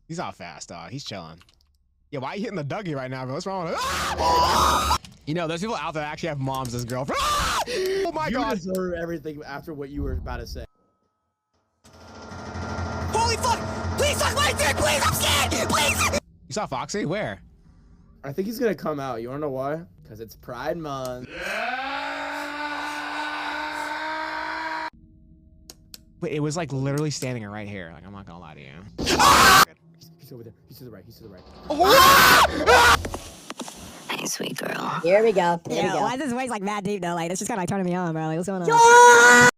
He's not fast, dog. He's chilling. Yeah, why are you hitting the Dougie right now, bro? What's wrong with it? You know, there's people out there that actually have moms as girlfriends. Oh my God. You deserve everything after what you were about to say. Holy fuck! Please suck my dick! Please, I'm scared! Please! You saw Foxy? Where? I think he's gonna come out. You wanna know why? Because it's Pride Month. But it was like literally standing right here. Like, I'm not gonna lie to you. He's over there. He's to the right. He's to the right. Hey, sweet girl. Here we go. Here we Yeah, go. why is this voice like mad deep though? Like, it's just kind of like turning me on, bro. Like, what's going on?